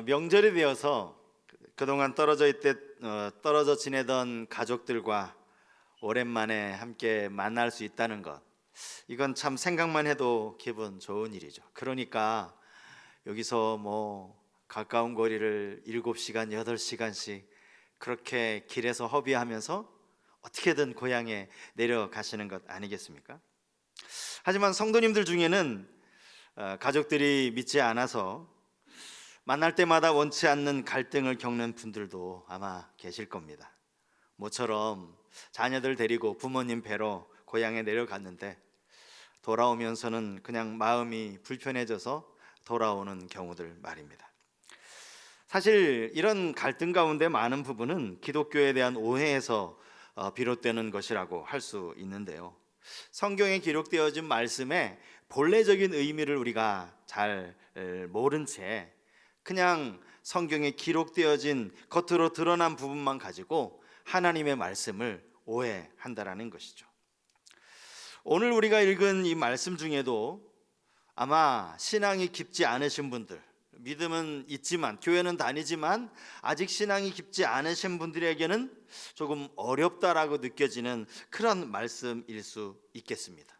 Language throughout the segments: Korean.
명절이 되어서 그동안 떨어져 지내던 가족들과 오랜만에 함께 만날 수 있다는 것, 이건 참 생각만 해도 기분 좋은 일이죠. 그러니까 여기서 가까운 거리를 7시간, 8시간씩 그렇게 길에서 허비하면서 어떻게든 고향에 내려가시는 것 아니겠습니까? 하지만 성도님들 중에는 가족들이 믿지 않아서 만날 때마다 원치 않는 갈등을 겪는 분들도 아마 계실 겁니다. 모처럼 자녀들 데리고 부모님 뵈러 고향에 내려갔는데 돌아오면서는 그냥 마음이 불편해져서 돌아오는 경우들 말입니다. 사실 이런 갈등 가운데 많은 부분은 기독교에 대한 오해에서 비롯되는 것이라고 할 수 있는데요, 성경에 기록되어진 말씀의 본래적인 의미를 우리가 잘 모른 채 그냥 성경에 기록되어진 겉으로 드러난 부분만 가지고 하나님의 말씀을 오해한다라는 것이죠. 오늘 우리가 읽은 이 말씀 중에도 아마 신앙이 깊지 않으신 분들, 믿음은 있지만 교회는 다니지만 아직 신앙이 깊지 않으신 분들에게는 조금 어렵다라고 느껴지는 그런 말씀일 수 있겠습니다.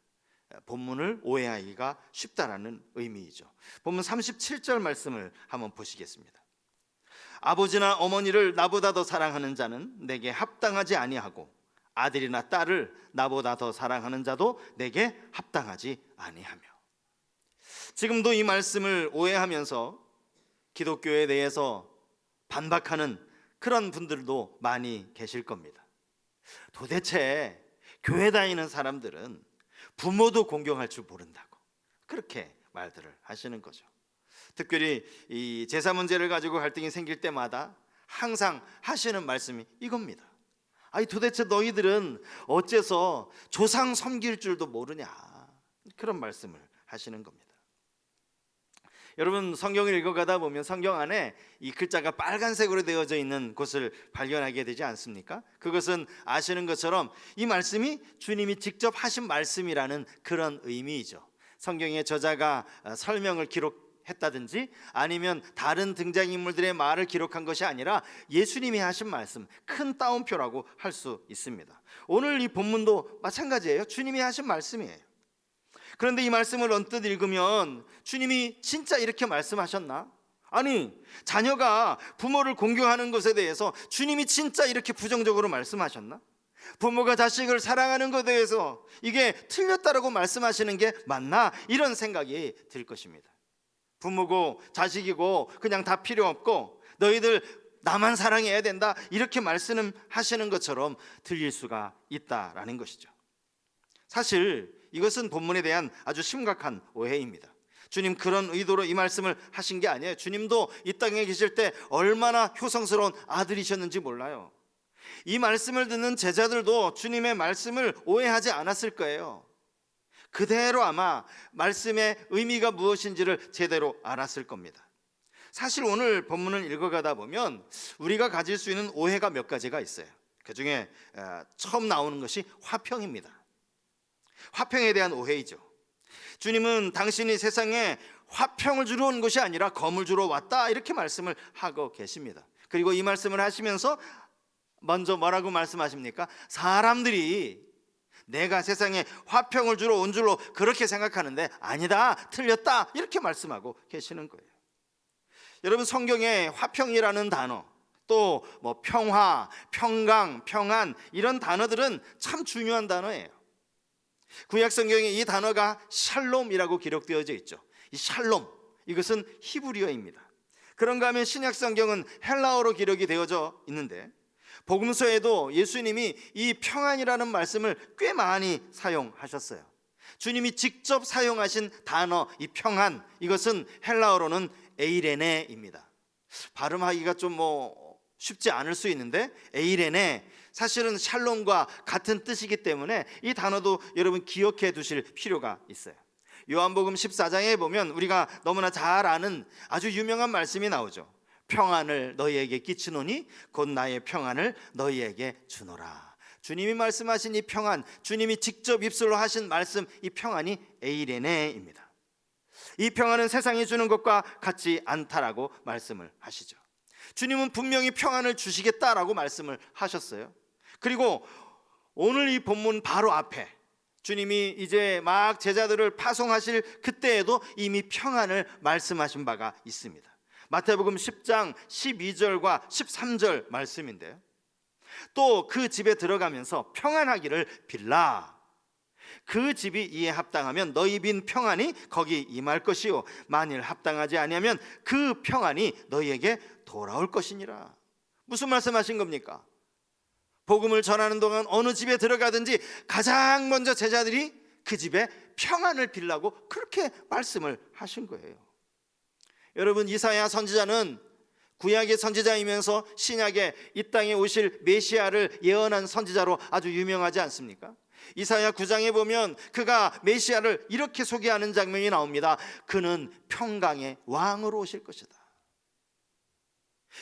본문을 오해하기가 쉽다라는 의미이죠. 본문 37절 말씀을 한번 보시겠습니다. 아버지나 어머니를 나보다 더 사랑하는 자는 내게 합당하지 아니하고 아들이나 딸을 나보다 더 사랑하는 자도 내게 합당하지 아니하며. 지금도 이 말씀을 오해하면서 기독교에 대해서 반박하는 그런 분들도 많이 계실 겁니다. 도대체 교회 다니는 사람들은 부모도 공경할 줄 모른다고 그렇게 말들을 하시는 거죠. 특별히 이 제사 문제를 가지고 갈등이 생길 때마다 항상 하시는 말씀이 이겁니다. 아니 도대체 너희들은 어째서 조상 섬길 줄도 모르냐, 그런 말씀을 하시는 겁니다. 여러분, 성경을 읽어가다 보면 성경 안에 이 글자가 빨간색으로 되어져 있는 곳을 발견하게 되지 않습니까? 그것은 아시는 것처럼 이 말씀이 주님이 직접 하신 말씀이라는 그런 의미이죠. 성경의 저자가 설명을 기록했다든지 아니면 다른 등장인물들의 말을 기록한 것이 아니라 예수님이 하신 말씀, 큰 따옴표라고 할 수 있습니다. 오늘 이 본문도 마찬가지예요. 주님이 하신 말씀이에요. 그런데 이 말씀을 언뜻 읽으면 주님이 진짜 이렇게 말씀하셨나? 아니, 자녀가 부모를 공경하는 것에 대해서 주님이 진짜 이렇게 부정적으로 말씀하셨나? 부모가 자식을 사랑하는 것에 대해서 이게 틀렸다라고 말씀하시는 게 맞나? 이런 생각이 들 것입니다. 부모고 자식이고 그냥 다 필요 없고 너희들 나만 사랑해야 된다, 이렇게 말씀하시는 것처럼 들릴 수가 있다라는 것이죠. 사실 이것은 본문에 대한 아주 심각한 오해입니다. 주님 그런 의도로 이 말씀을 하신 게 아니에요. 주님도 이 땅에 계실 때 얼마나 효성스러운 아들이셨는지 몰라요. 이 말씀을 듣는 제자들도 주님의 말씀을 오해하지 않았을 거예요. 그대로 아마 말씀의 의미가 무엇인지를 제대로 알았을 겁니다. 사실 오늘 본문을 읽어가다 보면 우리가 가질 수 있는 오해가 몇 가지가 있어요. 그 중에 처음 나오는 것이 화평입니다. 화평에 대한 오해이죠. 주님은 당신이 세상에 화평을 주러 온 것이 아니라 검을 주러 왔다, 이렇게 말씀을 하고 계십니다. 그리고 이 말씀을 하시면서 먼저 뭐라고 말씀하십니까? 사람들이 내가 세상에 화평을 주러 온 줄로 그렇게 생각하는데 아니다, 틀렸다, 이렇게 말씀하고 계시는 거예요. 여러분, 성경에 화평이라는 단어, 또 평화, 평강, 평안, 이런 단어들은 참 중요한 단어예요. 구약 성경에 이 단어가 샬롬이라고 기록되어져 있죠. 이 샬롬, 이것은 히브리어입니다. 그런가 하면 신약 성경은 헬라어로 기록이 되어져 있는데 복음서에도 예수님이 이 평안이라는 말씀을 꽤 많이 사용하셨어요. 주님이 직접 사용하신 단어, 이 평안, 이것은 헬라어로는 에이레네입니다. 발음하기가 좀 쉽지 않을 수 있는데 에이레네, 사실은 샬롬과 같은 뜻이기 때문에 이 단어도 여러분 기억해 두실 필요가 있어요. 요한복음 14장에 보면 우리가 너무나 잘 아는 아주 유명한 말씀이 나오죠. 평안을 너희에게 끼치노니 곧 나의 평안을 너희에게 주노라. 주님이 말씀하신 이 평안, 주님이 직접 입술로 하신 말씀, 이 평안이 에이레네입니다. 이 평안은 세상이 주는 것과 같지 않다라고 말씀을 하시죠. 주님은 분명히 평안을 주시겠다라고 말씀을 하셨어요. 그리고 오늘 이 본문 바로 앞에 주님이 이제 막 제자들을 파송하실 그때에도 이미 평안을 말씀하신 바가 있습니다. 마태복음 10장 12절과 13절 말씀인데요. 또 그 집에 들어가면서 평안하기를 빌라. 그 집이 이에 합당하면 너희 빈 평안이 거기 임할 것이요 만일 합당하지 아니하면 그 평안이 너희에게 돌아올 것이니라. 무슨 말씀하신 겁니까? 복음을 전하는 동안 어느 집에 들어가든지 가장 먼저 제자들이 그 집에 평안을 빌라고 그렇게 말씀을 하신 거예요. 여러분, 이사야 선지자는 구약의 선지자이면서 신약에 이 땅에 오실 메시아를 예언한 선지자로 아주 유명하지 않습니까? 이사야 9장에 보면 그가 메시아를 이렇게 소개하는 장면이 나옵니다. 그는 평강의 왕으로 오실 것이다.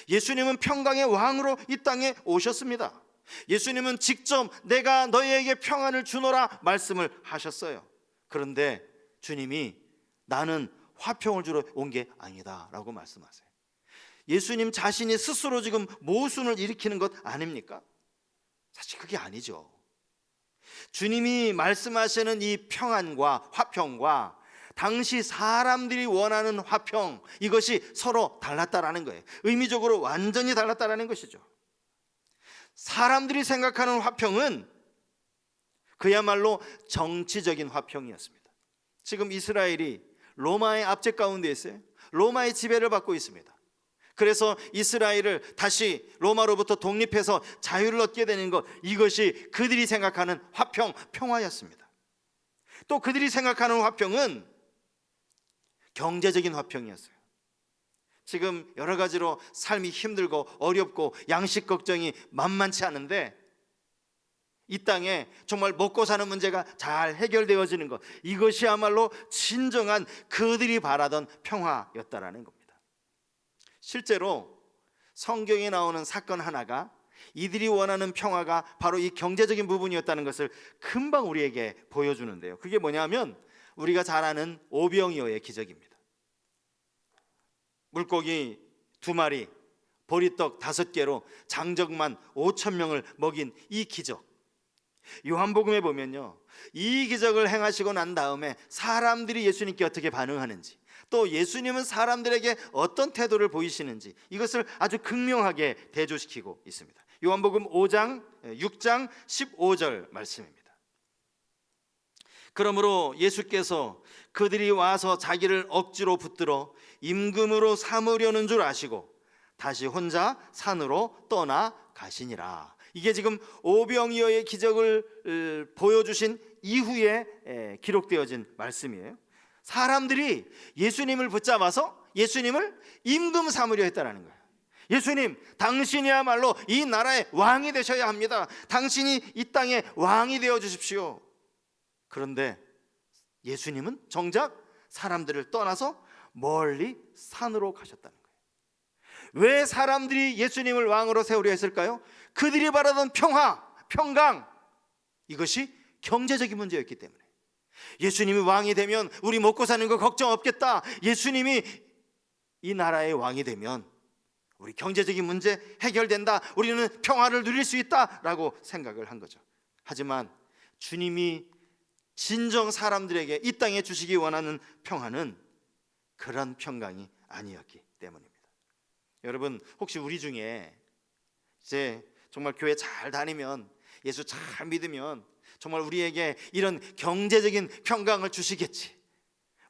예수님은 평강의 왕으로 이 땅에 오셨습니다. 예수님은 직접 내가 너희에게 평안을 주노라 말씀을 하셨어요. 그런데 주님이 나는 화평을 주러 온 게 아니다 라고 말씀하세요. 예수님 자신이 스스로 지금 모순을 일으키는 것 아닙니까? 사실 그게 아니죠. 주님이 말씀하시는 이 평안과 화평과 당시 사람들이 원하는 화평, 이것이 서로 달랐다라는 거예요. 의미적으로 완전히 달랐다라는 것이죠. 사람들이 생각하는 화평은 그야말로 정치적인 화평이었습니다. 지금 이스라엘이 로마의 압제 가운데 있어요. 로마의 지배를 받고 있습니다. 그래서 이스라엘을 다시 로마로부터 독립해서 자유를 얻게 되는 것, 이것이 그들이 생각하는 화평, 평화였습니다. 또 그들이 생각하는 화평은 경제적인 화평이었어요. 지금 여러 가지로 삶이 힘들고 어렵고 양식 걱정이 만만치 않은데 이 땅에 정말 먹고 사는 문제가 잘 해결되어지는 것, 이것이야말로 진정한 그들이 바라던 평화였다라는 겁니다. 실제로 성경에 나오는 사건 하나가 이들이 원하는 평화가 바로 이 경제적인 부분이었다는 것을 금방 우리에게 보여주는데요. 그게 뭐냐면 우리가 잘 아는 오병이어의 기적입니다. 물고기 2마리, 보리떡 5개로 장정만 5,000명을 먹인 이 기적, 요한복음에 보면요, 이 기적을 행하시고 난 다음에 사람들이 예수님께 어떻게 반응하는지, 또 예수님은 사람들에게 어떤 태도를 보이시는지, 이것을 아주 극명하게 대조시키고 있습니다. 요한복음 6장 15절 말씀입니다. 그러므로 예수께서 그들이 와서 자기를 억지로 붙들어 임금으로 삼으려는 줄 아시고 다시 혼자 산으로 떠나 가시니라. 이게 지금 오병이어의 기적을 보여주신 이후에 기록되어진 말씀이에요. 사람들이 예수님을 붙잡아서 예수님을 임금 삼으려 했다는 거예요. 예수님, 당신이야말로 이 나라의 왕이 되셔야 합니다. 당신이 이 땅의 왕이 되어 주십시오. 그런데 예수님은 정작 사람들을 떠나서 멀리 산으로 가셨다는 거예요. 왜 사람들이 예수님을 왕으로 세우려 했을까요? 그들이 바라던 평화, 평강, 이것이 경제적인 문제였기 때문에. 예수님이 왕이 되면 우리 먹고 사는 거 걱정 없겠다. 예수님이 이 나라의 왕이 되면 우리 경제적인 문제 해결된다. 우리는 평화를 누릴 수 있다라고 생각을 한 거죠. 하지만 주님이 진정 사람들에게 이 땅에 주시기 원하는 평화는 그런 평강이 아니었기 때문입니다. 여러분, 혹시 우리 중에 이제 정말 교회 잘 다니면, 예수 잘 믿으면 정말 우리에게 이런 경제적인 평강을 주시겠지,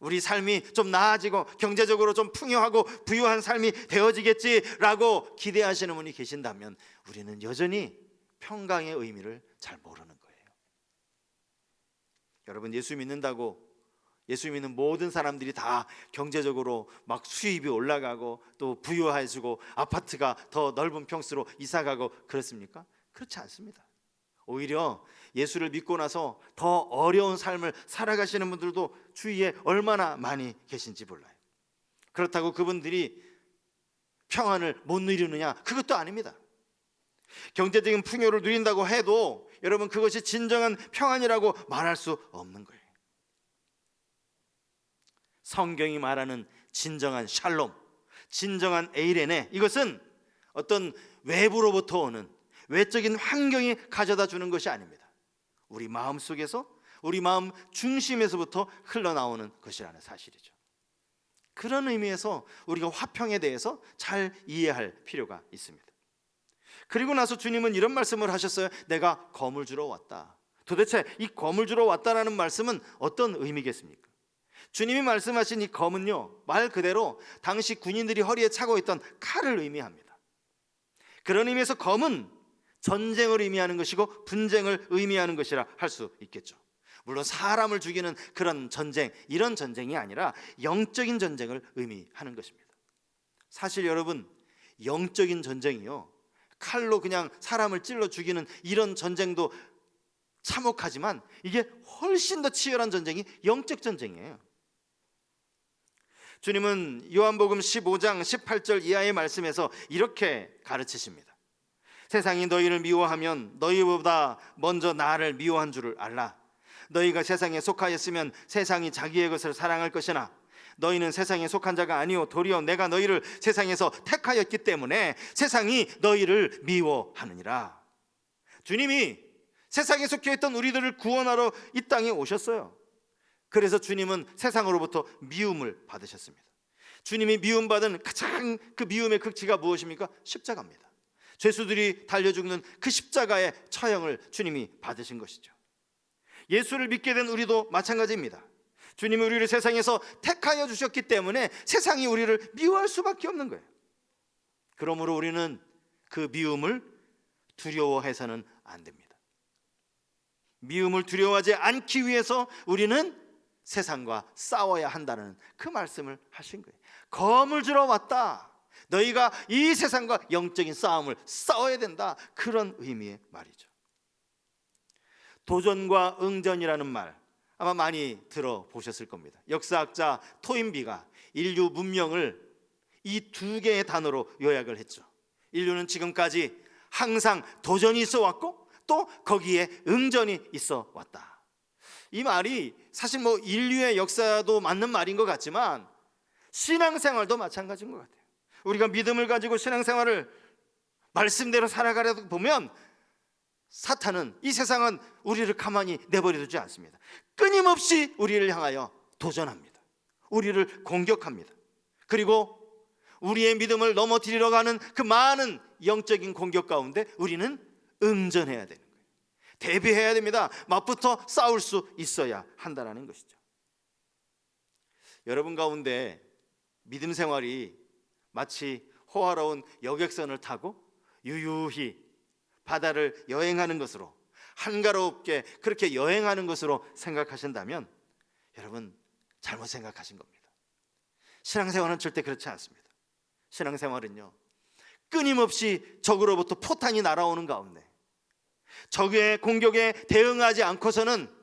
우리 삶이 좀 나아지고 경제적으로 좀 풍요하고 부유한 삶이 되어지겠지라고 기대하시는 분이 계신다면 우리는 여전히 평강의 의미를 잘 모르는 거예요. 여러분, 예수 믿는다고 예수 믿는 모든 사람들이 다 경제적으로 막 수입이 올라가고 또 부유해지고 아파트가 더 넓은 평수로 이사가고 그렇습니까? 그렇지 않습니다. 오히려 예수를 믿고 나서 더 어려운 삶을 살아가시는 분들도 주위에 얼마나 많이 계신지 몰라요. 그렇다고 그분들이 평안을 못 누리느냐? 그것도 아닙니다. 경제적인 풍요를 누린다고 해도 여러분, 그것이 진정한 평안이라고 말할 수 없는 거예요. 성경이 말하는 진정한 샬롬, 진정한 에이레네, 이것은 어떤 외부로부터 오는 외적인 환경이 가져다 주는 것이 아닙니다. 우리 마음 속에서, 우리 마음 중심에서부터 흘러나오는 것이라는 사실이죠. 그런 의미에서 우리가 화평에 대해서 잘 이해할 필요가 있습니다. 그리고 나서 주님은 이런 말씀을 하셨어요. 내가 검을 주러 왔다. 도대체 이 검을 주러 왔다라는 말씀은 어떤 의미겠습니까? 주님이 말씀하신 이 검은요, 말 그대로 당시 군인들이 허리에 차고 있던 칼을 의미합니다. 그런 의미에서 검은 전쟁을 의미하는 것이고 분쟁을 의미하는 것이라 할 수 있겠죠. 물론 사람을 죽이는 그런 전쟁, 이런 전쟁이 아니라 영적인 전쟁을 의미하는 것입니다. 사실 여러분, 영적인 전쟁이요, 칼로 그냥 사람을 찔러 죽이는 이런 전쟁도 참혹하지만 이게 훨씬 더 치열한 전쟁이 영적 전쟁이에요. 주님은 요한복음 15장 18절 이하의 말씀에서 이렇게 가르치십니다. 세상이 너희를 미워하면 너희보다 먼저 나를 미워한 줄을 알라. 너희가 세상에 속하였으면 세상이 자기의 것을 사랑할 것이나 너희는 세상에 속한 자가 아니오 도리어 내가 너희를 세상에서 택하였기 때문에 세상이 너희를 미워하느니라. 주님이 세상에 속해 있던 우리들을 구원하러 이 땅에 오셨어요. 그래서 주님은 세상으로부터 미움을 받으셨습니다. 주님이 미움받은 가장 그 미움의 극치가 무엇입니까? 십자가입니다. 죄수들이 달려 죽는 그 십자가의 처형을 주님이 받으신 것이죠. 예수를 믿게 된 우리도 마찬가지입니다. 주님이 우리를 세상에서 택하여 주셨기 때문에 세상이 우리를 미워할 수밖에 없는 거예요. 그러므로 우리는 그 미움을 두려워해서는 안 됩니다. 미움을 두려워하지 않기 위해서 우리는 세상과 싸워야 한다는 그 말씀을 하신 거예요. 검을 주러 왔다. 너희가 이 세상과 영적인 싸움을 싸워야 된다. 그런 의미의 말이죠. 도전과 응전이라는 말 아마 많이 들어보셨을 겁니다. 역사학자 토인비가 인류 문명을 이 두 개의 단어로 요약을 했죠. 인류는 지금까지 항상 도전이 있어 왔고 또 거기에 응전이 있어 왔다. 이 말이 사실 인류의 역사도 맞는 말인 것 같지만 신앙생활도 마찬가지인 것 같아요. 우리가 믿음을 가지고 신앙생활을 말씀대로 살아가려고 보면 사탄은, 이 세상은 우리를 가만히 내버려두지 않습니다. 끊임없이 우리를 향하여 도전합니다. 우리를 공격합니다. 그리고 우리의 믿음을 넘어뜨리러 가는 그 많은 영적인 공격 가운데 우리는 응전해야 되는 거예요. 대비해야 됩니다. 맞붙어 싸울 수 있어야 한다는 것이죠. 여러분 가운데 믿음 생활이 마치 호화로운 여객선을 타고 유유히 바다를 여행하는 것으로, 한가롭게 그렇게 여행하는 것으로 생각하신다면 여러분 잘못 생각하신 겁니다. 신앙생활은 절대 그렇지 않습니다. 신앙생활은요, 끊임없이 적으로부터 포탄이 날아오는 가운데 적의 공격에 대응하지 않고서는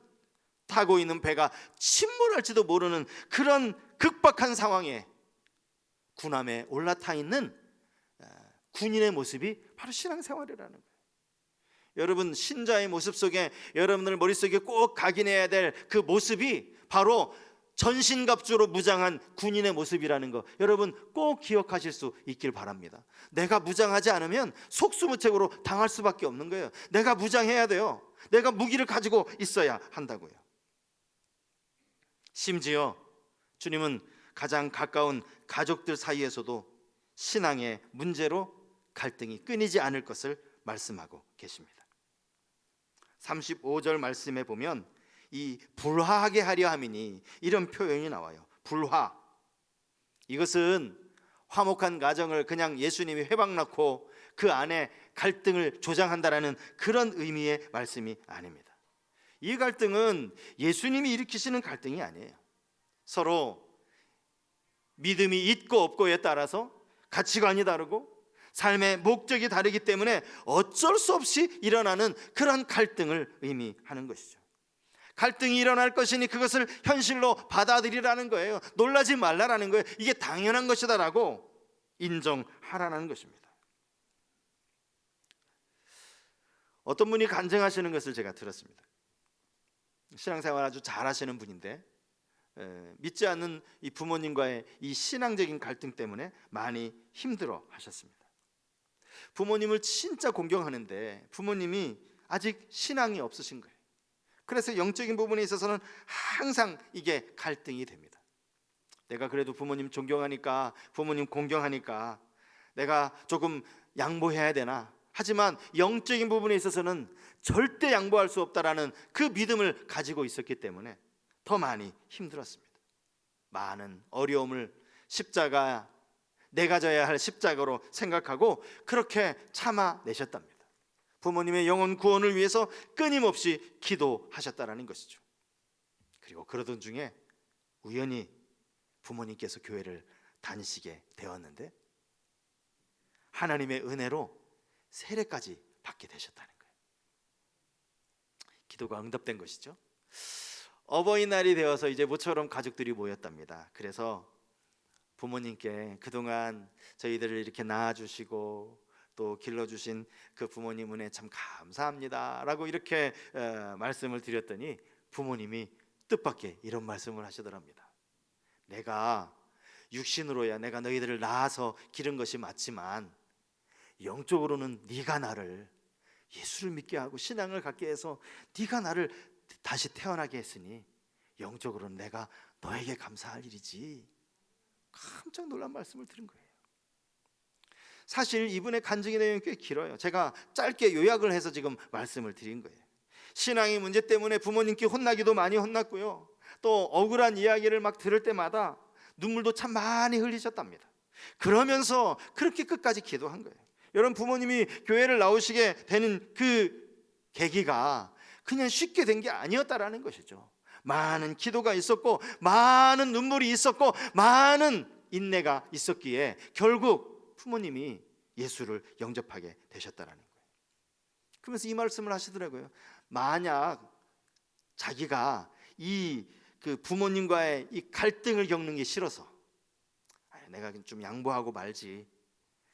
타고 있는 배가 침몰할지도 모르는 그런 극박한 상황에 군함에 올라타 있는 군인의 모습이 바로 신앙생활이라는 거예요. 여러분, 신자의 모습 속에 여러분들 머릿속에 꼭 각인해야 될 그 모습이 바로 전신갑주로 무장한 군인의 모습이라는 거 여러분 꼭 기억하실 수 있길 바랍니다. 내가 무장하지 않으면 속수무책으로 당할 수밖에 없는 거예요. 내가 무장해야 돼요. 내가 무기를 가지고 있어야 한다고요. 심지어 주님은 가장 가까운 가족들 사이에서도 신앙의 문제로 갈등이 끊이지 않을 것을 말씀하고 계십니다. 35절 말씀에 보면 이 불화하게 하려 함이니 이런 표현이 나와요. 불화. 이것은 화목한 가정을 그냥 예수님이 회방놓고 그 안에 갈등을 조장한다라는 그런 의미의 말씀이 아닙니다. 이 갈등은 예수님이 일으키시는 갈등이 아니에요. 서로 믿음이 있고 없고에 따라서 가치관이 다르고 삶의 목적이 다르기 때문에 어쩔 수 없이 일어나는 그런 갈등을 의미하는 것이죠. 갈등이 일어날 것이니 그것을 현실로 받아들이라는 거예요. 놀라지 말라라는 거예요. 이게 당연한 것이다라고 인정하라는 것입니다. 어떤 분이 간증하시는 것을 제가 들었습니다. 신앙생활 아주 잘하시는 분인데 믿지 않는 이 부모님과의 이 신앙적인 갈등 때문에 많이 힘들어 하셨습니다. 부모님을 진짜 공경하는데 부모님이 아직 신앙이 없으신 거예요. 그래서 영적인 부분에 있어서는 항상 이게 갈등이 됩니다. 내가 그래도 부모님 존경하니까, 부모님 공경하니까 내가 조금 양보해야 되나? 하지만 영적인 부분에 있어서는 절대 양보할 수 없다라는 그 믿음을 가지고 있었기 때문에 더 많이 힘들었습니다. 많은 어려움을 십자가, 내가 져야 할 십자가로 생각하고 그렇게 참아내셨답니다. 부모님의 영혼 구원을 위해서 끊임없이 기도하셨다라는 것이죠. 그리고 그러던 중에 우연히 부모님께서 교회를 다니시게 되었는데 하나님의 은혜로 세례까지 받게 되셨다는 거예요. 기도가 응답된 것이죠. 어버이날이 되어서 이제 모처럼 가족들이 모였답니다. 그래서 부모님께 그동안 저희들을 이렇게 낳아주시고 또 길러주신 그 부모님 은혜 참 감사합니다 라고 이렇게 말씀을 드렸더니 부모님이 뜻밖의 이런 말씀을 하시더랍니다. 내가 육신으로야 내가 너희들을 낳아서 기른 것이 맞지만 영적으로는 네가 나를 예수를 믿게 하고 신앙을 갖게 해서 네가 나를 다시 태어나게 했으니 영적으로는 내가 너에게 감사할 일이지. 깜짝 놀란 말씀을 들은 거예요. 사실 이분의 간증의 내용이 꽤 길어요. 제가 짧게 요약을 해서 지금 말씀을 드린 거예요. 신앙의 문제 때문에 부모님께 혼나기도 많이 혼났고요, 또 억울한 이야기를 막 들을 때마다 눈물도 참 많이 흘리셨답니다. 그러면서 그렇게 끝까지 기도한 거예요. 여러분, 부모님이 교회를 나오시게 되는 그 계기가 그냥 쉽게 된 게 아니었다라는 것이죠. 많은 기도가 있었고 많은 눈물이 있었고 많은 인내가 있었기에 결국 부모님이 예수를 영접하게 되셨다라는 거예요. 그러면서 이 말씀을 하시더라고요. 만약 자기가 이 그 부모님과의 이 갈등을 겪는 게 싫어서 내가 좀 양보하고 말지,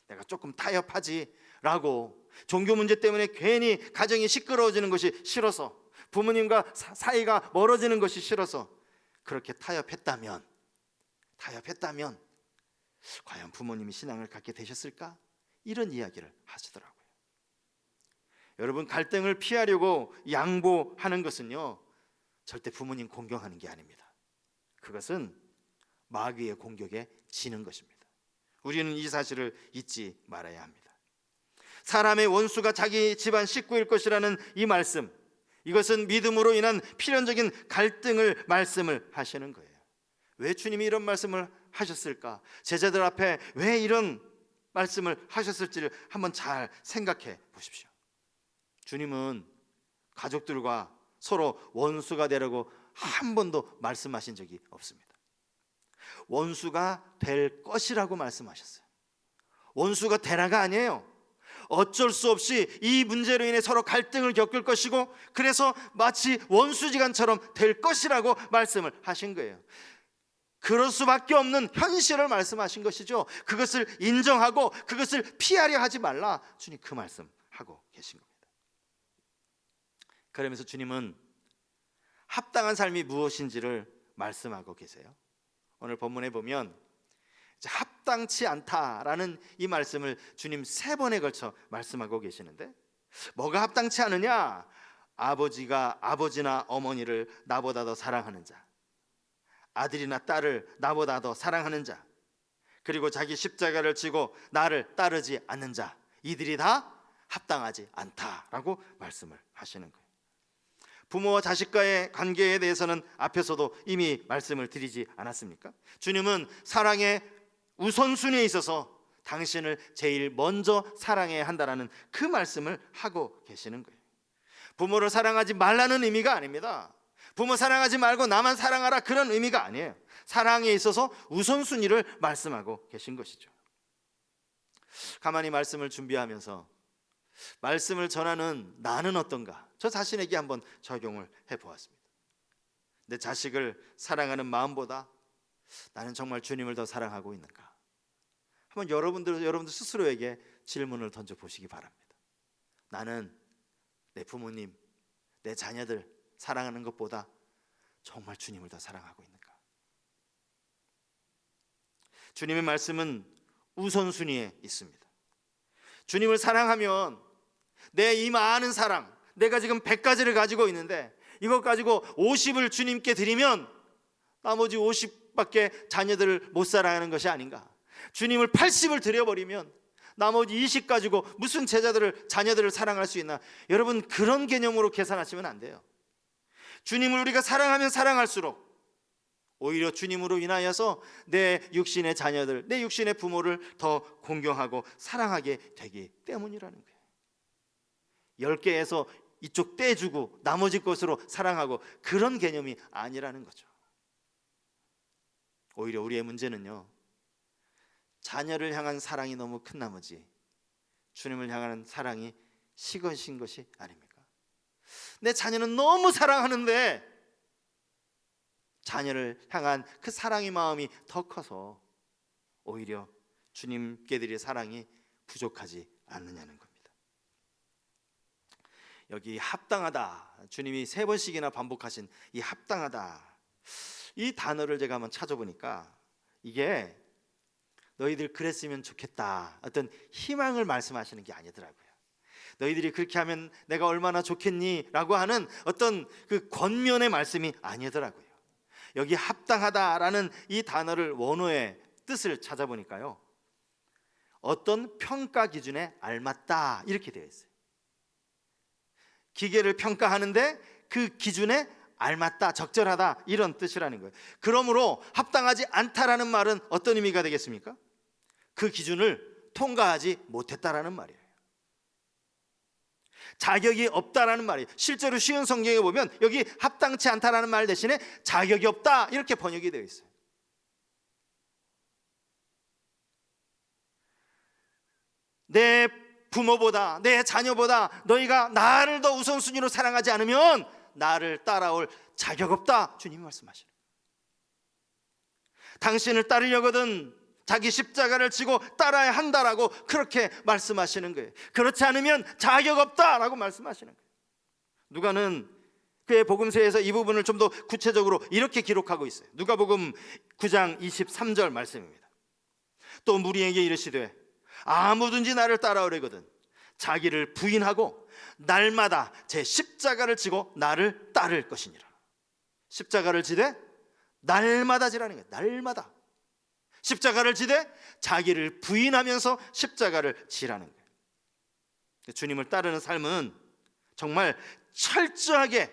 내가 조금 타협하지 라고 종교 문제 때문에 괜히 가정이 시끄러워지는 것이 싫어서, 부모님과 사이가 멀어지는 것이 싫어서 그렇게 타협했다면 과연 부모님이 신앙을 갖게 되셨을까? 이런 이야기를 하시더라고요. 여러분, 갈등을 피하려고 양보하는 것은요 절대 부모님 공경하는 게 아닙니다. 그것은 마귀의 공격에 지는 것입니다. 우리는 이 사실을 잊지 말아야 합니다. 사람의 원수가 자기 집안 식구일 것이라는 이 말씀, 이것은 믿음으로 인한 필연적인 갈등을 말씀을 하시는 거예요. 왜 주님이 이런 말씀을 하셨을까? 제자들 앞에 왜 이런 말씀을 하셨을지를 한번 잘 생각해 보십시오. 주님은 가족들과 서로 원수가 되라고 한 번도 말씀하신 적이 없습니다. 원수가 될 것이라고 말씀하셨어요. 원수가 되라가 아니에요. 어쩔 수 없이 이 문제로 인해 서로 갈등을 겪을 것이고 그래서 마치 원수지간처럼 될 것이라고 말씀을 하신 거예요. 그럴 수밖에 없는 현실을 말씀하신 것이죠. 그것을 인정하고 그것을 피하려 하지 말라, 주님 그 말씀하고 계신 겁니다. 그러면서 주님은 합당한 삶이 무엇인지를 말씀하고 계세요. 오늘 본문에 보면 합당치 않다라는 이 말씀을 주님 3번에 걸쳐 말씀하고 계시는데, 뭐가 합당치 않으냐? 아버지가 아버지나 어머니를 나보다 더 사랑하는 자, 아들이나 딸을 나보다 더 사랑하는 자, 그리고 자기 십자가를 지고 나를 따르지 않는 자, 이들이 다 합당하지 않다라고 말씀을 하시는 거예요. 부모와 자식과의 관계에 대해서는 앞에서도 이미 말씀을 드리지 않았습니까? 주님은 사랑의 우선순위에 있어서 당신을 제일 먼저 사랑해야 한다라는 그 말씀을 하고 계시는 거예요. 부모를 사랑하지 말라는 의미가 아닙니다. 부모 사랑하지 말고 나만 사랑하라, 그런 의미가 아니에요. 사랑에 있어서 우선순위를 말씀하고 계신 것이죠. 가만히 말씀을 준비하면서 말씀을 전하는 나는 어떤가, 저 자신에게 한번 적용을 해보았습니다. 내 자식을 사랑하는 마음보다 나는 정말 주님을 더 사랑하고 있는가? 한번 여러분들 스스로에게 질문을 던져보시기 바랍니다. 나는 내 부모님, 내 자녀들 사랑하는 것보다 정말 주님을 더 사랑하고 있는가? 주님의 말씀은 우선순위에 있습니다. 주님을 사랑하면 내 이 많은 사랑, 내가 지금 100가지를 가지고 있는데 이것 가지고 50을 주님께 드리면 나머지 50밖에 자녀들을 못 사랑하는 것이 아닌가. 주님을 80을 드려버리면 나머지 20 가지고 무슨 자녀들을 사랑할 수 있나. 여러분, 그런 개념으로 계산하시면 안 돼요. 주님을 우리가 사랑하면 사랑할수록 오히려 주님으로 인하여서 내 육신의 자녀들, 내 육신의 부모를 더 공경하고 사랑하게 되기 때문이라는 거예요. 10개에서 이쪽 떼주고 나머지 것으로 사랑하고 그런 개념이 아니라는 거죠. 오히려 우리의 문제는요, 자녀를 향한 사랑이 너무 큰 나머지 주님을 향하는 사랑이 식어진 것이 아닙니까? 내 자녀는 너무 사랑하는데 자녀를 향한 그 사랑의 마음이 더 커서 오히려 주님께 드릴 사랑이 부족하지 않느냐는 겁니다. 여기 합당하다, 주님이 3번씩이나 반복하신 이 합당하다, 이 단어를 제가 한번 찾아보니까 이게 너희들 그랬으면 좋겠다, 어떤 희망을 말씀하시는 게 아니더라고요. 너희들이 그렇게 하면 내가 얼마나 좋겠니? 라고 하는 어떤 그 권면의 말씀이 아니더라고요. 여기 합당하다라는 이 단어를 원어의 뜻을 찾아보니까요, 어떤 평가 기준에 알맞다 이렇게 되어 있어요. 기계를 평가하는데 그 기준에 알맞다, 적절하다 이런 뜻이라는 거예요. 그러므로 합당하지 않다라는 말은 어떤 의미가 되겠습니까? 그 기준을 통과하지 못했다라는 말이에요. 자격이 없다라는 말이에요. 실제로 쉬운 성경에 보면 여기 합당치 않다라는 말 대신에 자격이 없다 이렇게 번역이 되어 있어요. 내 부모보다, 내 자녀보다 너희가 나를 더 우선순위로 사랑하지 않으면 나를 따라올 자격 없다, 주님이 말씀하시는 거예요. 당신을 따르려거든 자기 십자가를 지고 따라야 한다라고 그렇게 말씀하시는 거예요. 그렇지 않으면 자격 없다라고 말씀하시는 거예요. 누가는 그의 복음서에서 이 부분을 좀 더 구체적으로 이렇게 기록하고 있어요. 누가복음 9장 23절 말씀입니다. 또 무리에게 이르시되 아무든지 나를 따라오려거든 자기를 부인하고 날마다 제 십자가를 지고 나를 따를 것이니라. 십자가를 지되 날마다 지라는 거예요. 날마다 십자가를 지되 자기를 부인하면서 십자가를 지라는 거예요. 주님을 따르는 삶은 정말 철저하게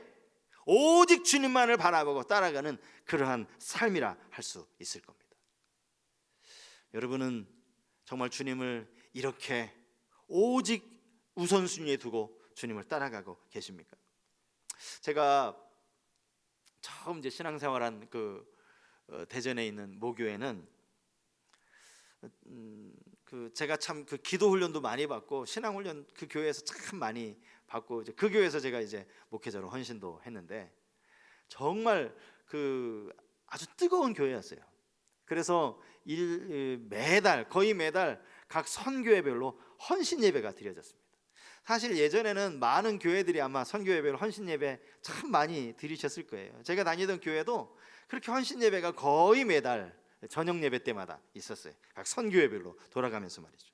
오직 주님만을 바라보고 따라가는 그러한 삶이라 할 수 있을 겁니다. 여러분은 정말 주님을 이렇게 오직 우선순위에 두고 주님을 따라가고 계십니까? 제가 처음 이제 신앙생활한 그 대전에 있는 모교회는 제가 참 그 기도 훈련도 많이 받고 신앙 훈련 그 교회에서 참 많이 받고 이제 그 교회에서 제가 이제 목회자로 헌신도 했는데 정말 그 아주 뜨거운 교회였어요. 그래서 거의 매달 각 선교회별로 헌신 예배가 드려졌습니다. 사실 예전에는 많은 교회들이 아마 선교 예배로 헌신 예배 참 많이 드리셨을 거예요. 제가 다니던 교회도 그렇게 헌신 예배가 거의 매달 저녁 예배 때마다 있었어요. 각 선교 예배로 돌아가면서 말이죠.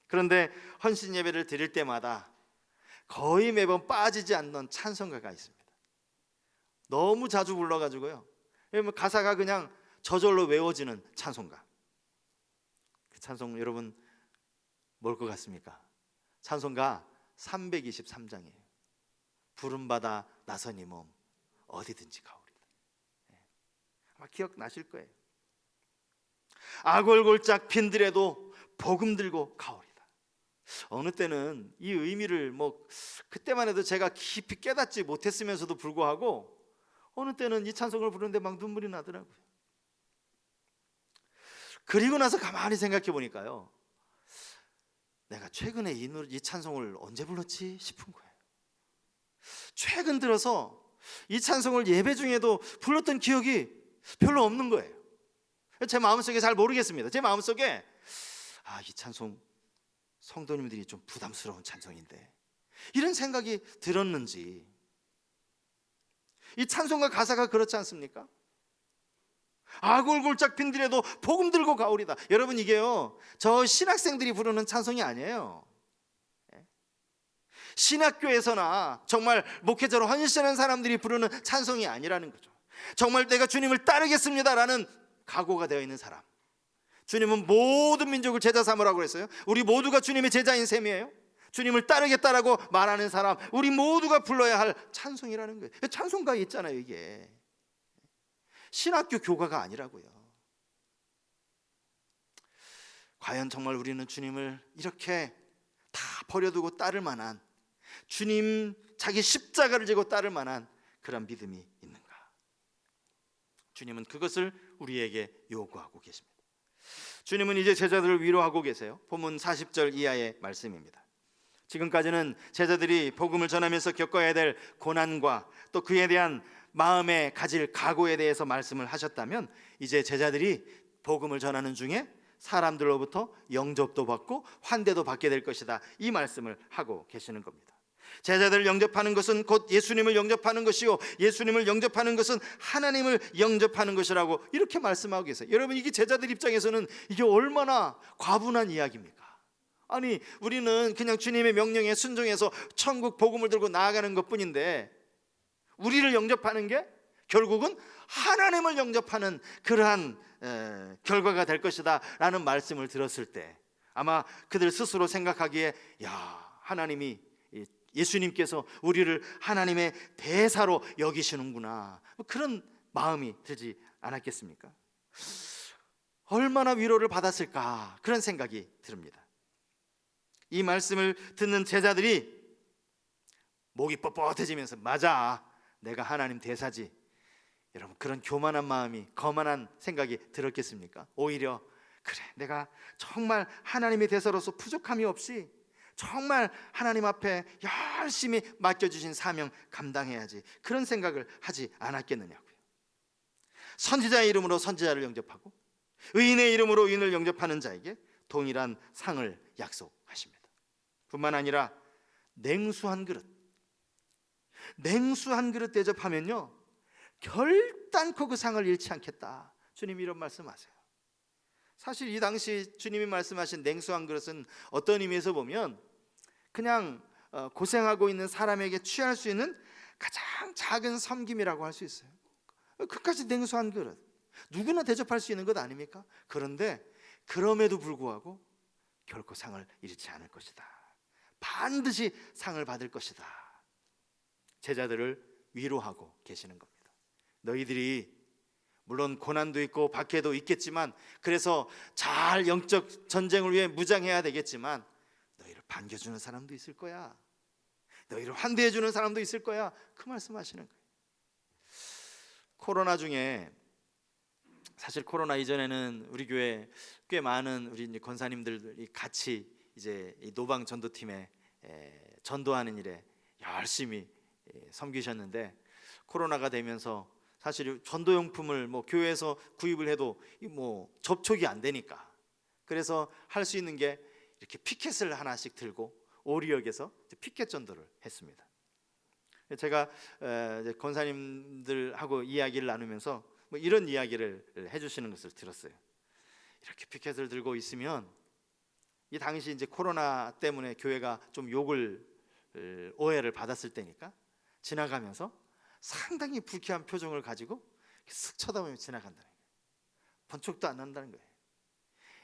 그런데 헌신 예배를 드릴 때마다 거의 매번 빠지지 않는 찬송가가 있습니다. 너무 자주 불러가지고요, 가사가 그냥 저절로 외워지는 찬송가. 그 찬송 여러분 뭘 것 같습니까? 찬송가 323장이에요. 부름받아 나선 이 몸 어디든지 가오리다. 아마 기억나실 거예요. 아골골짝 빈들에도 복음 들고 가오리다. 어느 때는 이 의미를 그때만 해도 제가 깊이 깨닫지 못했으면서도 불구하고 어느 때는 이 찬송을 부르는데 막 눈물이 나더라고요. 그리고 나서 가만히 생각해 보니까요, 내가 최근에 이 찬송을 언제 불렀지 싶은 거예요. 최근 들어서 이 찬송을 예배 중에도 불렀던 기억이 별로 없는 거예요. 제 마음속에 잘 모르겠습니다. 제 마음속에 이 찬송 성도님들이 좀 부담스러운 찬송인데 이런 생각이 들었는지. 이 찬송가 가사가 그렇지 않습니까? 아골골짝 빈들에도 복음 들고 가오리다. 여러분, 이게요, 저 신학생들이 부르는 찬송이 아니에요. 신학교에서나 정말 목회자로 헌신하는 사람들이 부르는 찬송이 아니라는 거죠. 정말 내가 주님을 따르겠습니다라는 각오가 되어 있는 사람. 주님은 모든 민족을 제자 삼으라고 그랬어요. 우리 모두가 주님의 제자인 셈이에요. 주님을 따르겠다라고 말하는 사람, 우리 모두가 불러야 할 찬송이라는 거예요. 찬송가에 있잖아요. 이게 신학교 교가가 아니라고요. 과연 정말 우리는 주님을 이렇게 다 버려두고 따를 만한, 주님 자기 십자가를 지고 따를 만한 그런 믿음이 있는가? 주님은 그것을 우리에게 요구하고 계십니다. 주님은 이제 제자들을 위로하고 계세요. 본문 40절 이하의 말씀입니다. 지금까지는 제자들이 복음을 전하면서 겪어야 될 고난과 또 그에 대한 마음에 가질 각오에 대해서 말씀을 하셨다면, 이제 제자들이 복음을 전하는 중에 사람들로부터 영접도 받고 환대도 받게 될 것이다, 이 말씀을 하고 계시는 겁니다. 제자들을 영접하는 것은 곧 예수님을 영접하는 것이요, 예수님을 영접하는 것은 하나님을 영접하는 것이라고 이렇게 말씀하고 계세요. 여러분, 이게 제자들 입장에서는 이게 얼마나 과분한 이야기입니까? 아니, 우리는 그냥 주님의 명령에 순종해서 천국 복음을 들고 나아가는 것뿐인데, 우리를 영접하는 게 결국은 하나님을 영접하는 그러한 결과가 될 것이다 라는 말씀을 들었을 때, 아마 그들 스스로 생각하기에, 야, 하나님이, 예수님께서 우리를 하나님의 대사로 여기시는구나, 그런 마음이 들지 않았겠습니까? 얼마나 위로를 받았을까, 그런 생각이 듭니다. 이 말씀을 듣는 제자들이 목이 뻣뻣해지면서, 맞아, 내가 하나님 대사지, 여러분, 그런 교만한 마음이, 거만한 생각이 들었겠습니까? 오히려, 그래, 내가 정말 하나님의 대사로서 부족함이 없이 정말 하나님 앞에 열심히 맡겨주신 사명 감당해야지, 그런 생각을 하지 않았겠느냐고요. 선지자의 이름으로 선지자를 영접하고 의인의 이름으로 의인을 영접하는 자에게 동일한 상을 약속하십니다. 뿐만 아니라 냉수한 그릇 대접하면요, 결단코 그 상을 잃지 않겠다, 주님이 이런 말씀하세요. 사실 이 당시 주님이 말씀하신 냉수한 그릇은 어떤 의미에서 보면 그냥 고생하고 있는 사람에게 취할 수 있는 가장 작은 섬김이라고 할 수 있어요. 그까지 냉수한 그릇, 누구나 대접할 수 있는 것 아닙니까? 그런데 그럼에도 불구하고 결코 상을 잃지 않을 것이다, 반드시 상을 받을 것이다, 제자들을 위로하고 계시는 겁니다. 너희들이 물론 고난도 있고 박해도 있겠지만, 그래서 잘 영적 전쟁을 위해 무장해야 되겠지만, 너희를 반겨주는 사람도 있을 거야, 너희를 환대해주는 사람도 있을 거야, 그 말씀하시는 거예요. 코로나 중에, 사실 코로나 이전에는 우리 교회 꽤 많은 우리 이제 권사님들이 같이 이제 이 노방 전도팀에 전도하는 일에 열심히 섬기셨는데, 코로나가 되면서 사실 전도용품을 뭐 교회에서 구입을 해도 뭐 접촉이 안 되니까, 그래서 할 수 있는 게 이렇게 피켓을 하나씩 들고 오리역에서 피켓 전도를 했습니다. 제가 권사님들하고 이야기를 나누면서 뭐 이런 이야기를 해주시는 것을 들었어요. 이렇게 피켓을 들고 있으면, 이 당시 이제 코로나 때문에 교회가 좀 오해를 받았을 때니까, 지나가면서 상당히 불쾌한 표정을 가지고 쓱 쳐다보며 지나간다는 거예요. 번쩍도 안 난다는 거예요.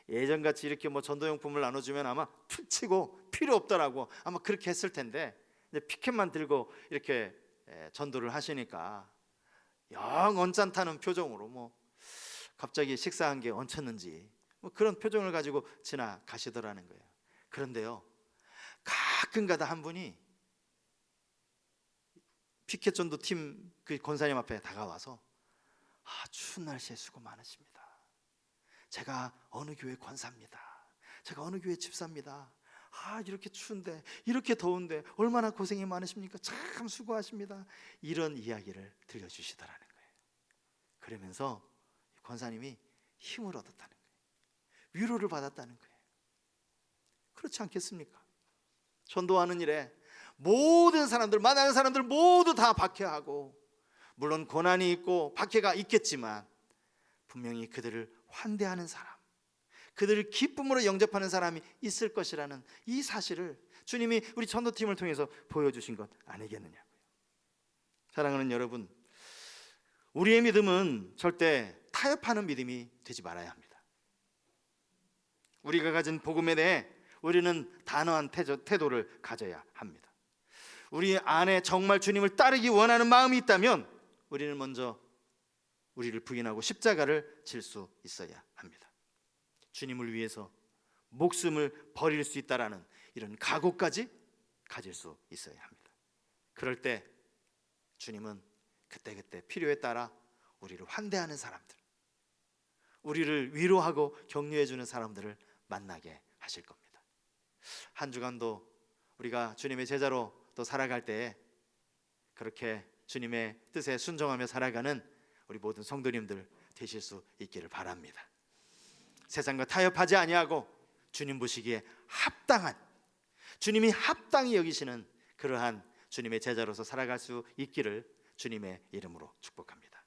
예전같이 이렇게 뭐 전도용품을 나눠주면 아마 툭 치고 필요 없더라고, 아마 그렇게 했을 텐데, 이제 피켓만 들고 이렇게 전도를 하시니까 영 언짢다는 표정으로, 뭐 갑자기 식사한 게 얹혔는지 뭐 그런 표정을 가지고 지나가시더라는 거예요. 그런데요, 가끔가다 한 분이 피켓 전도팀 그 권사님 앞에 다가와서, 추운 날씨에 수고 많으십니다. 제가 어느 교회 권사입니다. 제가 어느 교회 집사입니다. 이렇게 추운데, 이렇게 더운데 얼마나 고생이 많으십니까? 참 수고하십니다. 이런 이야기를 들려주시더라는 거예요. 그러면서 권사님이 힘을 얻었다는 거예요. 위로를 받았다는 거예요. 그렇지 않겠습니까? 전도하는 일에 모든 사람들, 만나는 사람들 모두 다 박해하고, 물론 고난이 있고 박해가 있겠지만, 분명히 그들을 환대하는 사람, 그들을 기쁨으로 영접하는 사람이 있을 것이라는 이 사실을 주님이 우리 전도팀을 통해서 보여주신 것 아니겠느냐고요. 사랑하는 여러분, 우리의 믿음은 절대 타협하는 믿음이 되지 말아야 합니다. 우리가 가진 복음에 대해 우리는 단호한 태도를 가져야 합니다. 우리 안에 정말 주님을 따르기 원하는 마음이 있다면 우리는 먼저 우리를 부인하고 십자가를 질 수 있어야 합니다. 주님을 위해서 목숨을 버릴 수 있다라는 이런 각오까지 가질 수 있어야 합니다. 그럴 때 주님은 그때그때 필요에 따라 우리를 환대하는 사람들, 우리를 위로하고 격려해 주는 사람들을 만나게 하실 겁니다. 한 주간도 우리가 주님의 제자로 또 살아갈 때에 그렇게 주님의 뜻에 순종하며 살아가는 우리 모든 성도님들 되실 수 있기를 바랍니다. 세상과 타협하지 아니하고 주님 보시기에 합당한, 주님이 합당히 여기시는 그러한 주님의 제자로서 살아갈 수 있기를 주님의 이름으로 축복합니다.